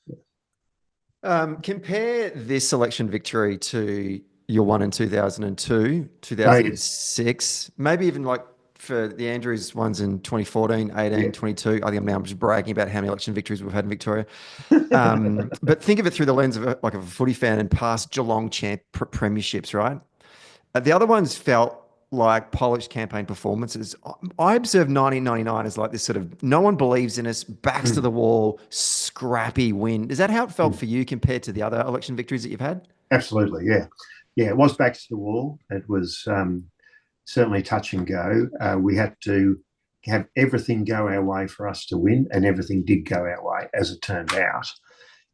Compare this election victory to your one in 2002, 2006, maybe even like for the Andrews ones in 2014, 18, 22. I think I'm just bragging about how many election victories we've had in Victoria. But think of it through the lens of a footy fan and past Geelong premierships, right? The other ones felt like polished campaign performances. I observed 1999 as like this sort of no one believes in us, backs to the wall, scrappy win. Is that how it felt for you compared to the other election victories that you've had? Absolutely, yeah. Yeah, it was back to the wall. It was certainly touch and go. We had to have everything go our way for us to win, and everything did go our way, as it turned out.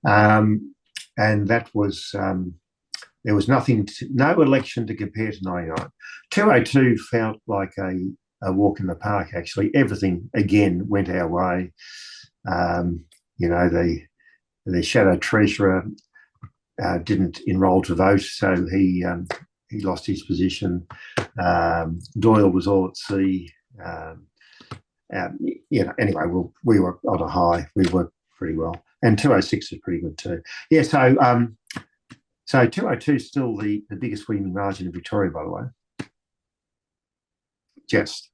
And that was, there was no election to compare to 99. 202 felt like a walk in the park, actually. Everything, again, went our way. The shadow treasurer didn't enrol to vote, so he lost his position. Doyle was all at sea. Anyway, we were on a high. We worked pretty well. And 206 is pretty good too. Yeah, so 202 is still the biggest winning margin in Victoria, by the way. Just,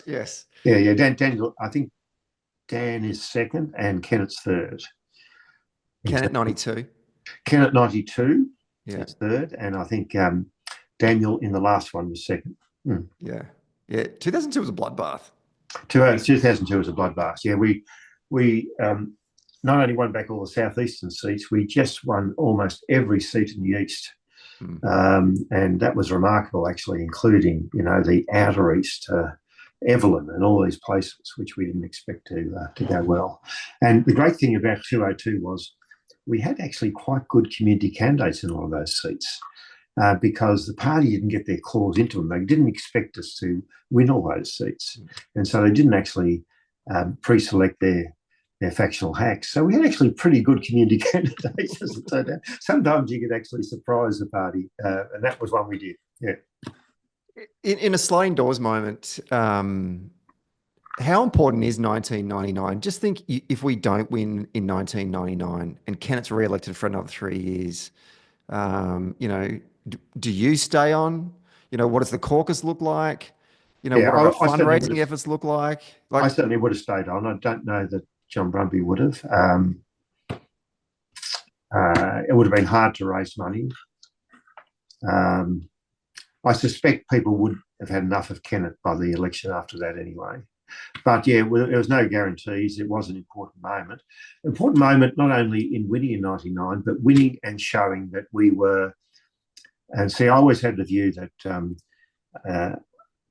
yes. Yeah. Daniel, I think Dan is second and Kennett's third. Kennett 92. Kennett 92 is third, and I think Daniel in the last one was second. Yeah. 2002 was a bloodbath. 2002 was a bloodbath. Yeah, we not only won back all the southeastern seats, we just won almost every seat in the east. And that was remarkable, actually, including, the outer east, Evelyn and all these places, which we didn't expect to go well. And the great thing about 202 was we had actually quite good community candidates in a lot of those seats because the party didn't get their claws into them. They didn't expect us to win all those seats. And so they didn't actually pre-select their factional hacks. So we had actually pretty good community candidates, as it turned out. Sometimes you could actually surprise the party, and that was one we did, yeah. In a sliding doors moment, how important is 1999? Just think if we don't win in 1999 and Kennett's re-elected for another 3 years, do you stay on? What does the caucus look like? What do our fundraising efforts look like? I certainly would have stayed on. I don't know that John Brumby would have. It would have been hard to raise money. I suspect people would have had enough of Kennett by the election after that anyway. But yeah, there was no guarantees. It was an important moment. Important moment not only in winning in 99, but winning and showing that we were. And see, I always had the view that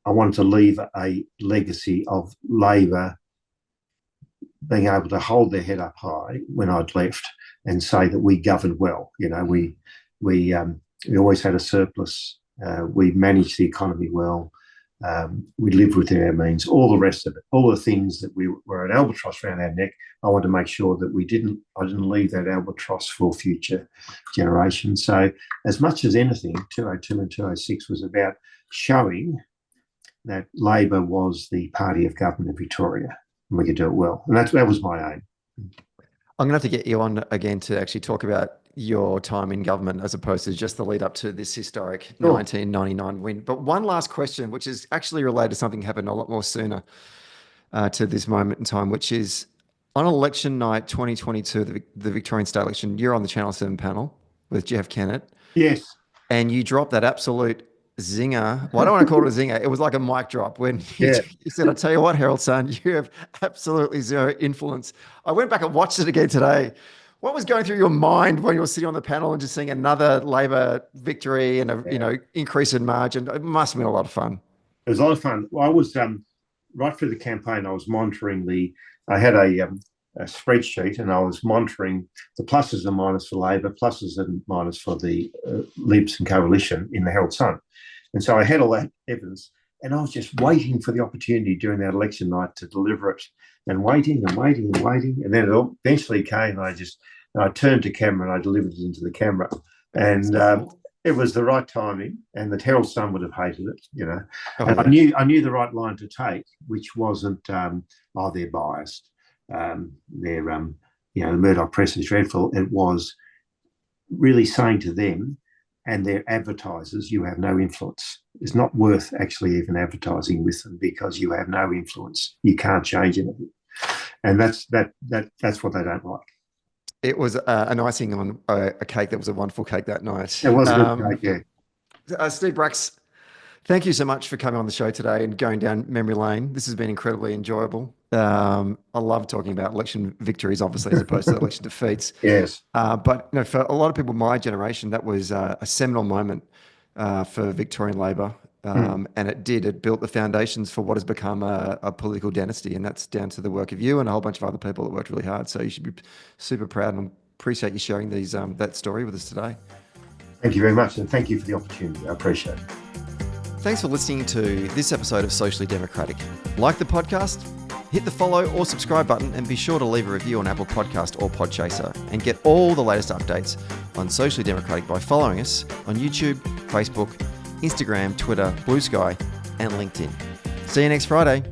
I wanted to leave a legacy of Labor being able to hold their head up high when I'd left and say that we governed well. We always had a surplus. We managed the economy well. We lived within our means, all the rest of it, all the things that we were an albatross around our neck. I wanted to make sure that I didn't leave that albatross for future generations. So as much as anything, 202 and 206 was about showing that Labor was the party of government in Victoria and we could do it well. And that was my aim. I'm going to have to get you on again to actually talk about your time in government as opposed to just the lead up to this historic 1999 win. But one last question, which is actually related to something happened a lot more sooner to this moment in time, which is on election night 2022, the Victorian state election, you're on the Channel 7 panel with Jeff Kennett. Yes. And you dropped that absolute zinger. Well, I don't want to call it a zinger. It was like a mic drop when you said, I tell you what, Harold, son, you have absolutely zero influence. I went back and watched it again today. What was going through your mind when you were sitting on the panel and just seeing another Labor victory and a increase in margin? It must have been a lot of fun. It was a lot of fun. Well, I was right through the campaign. I was monitoring I had a spreadsheet, and I was monitoring the pluses and minuses for Labor, pluses and minuses for the Libs and Coalition in the Herald Sun. And so I had all that evidence, and I was just waiting for the opportunity during that election night to deliver it, and waiting and waiting and waiting. And then it eventually came, and I turned to camera and I delivered it into the camera. And it was the right timing, and the Herald Sun would have hated it, And I knew the right line to take, which wasn't, they're biased. The Murdoch press is dreadful. It was really saying to them and their advertisers, you have no influence. It's not worth actually even advertising with them because you have no influence. You can't change anything. And that's what they don't like. It was an icing on a cake that was a wonderful cake that night. It was a good cake, yeah. Steve Bracks, thank you so much for coming on the show today and going down memory lane. This has been incredibly enjoyable. I love talking about election victories, obviously, as opposed to election defeats. Yes. But for a lot of people my generation, that was a seminal moment for Victorian Labor. And it built the foundations for what has become a political dynasty. And that's down to the work of you and a whole bunch of other people that worked really hard. So you should be super proud, and appreciate you sharing that story with us today. Thank you very much. And thank you for the opportunity. I appreciate it. Thanks for listening to this episode of Socially Democratic. Like the podcast? Hit the follow or subscribe button, and be sure to leave a review on Apple Podcast or Podchaser, and get all the latest updates on Socially Democratic by following us on YouTube, Facebook, Instagram, Twitter, Blue Sky, and LinkedIn. See you next Friday.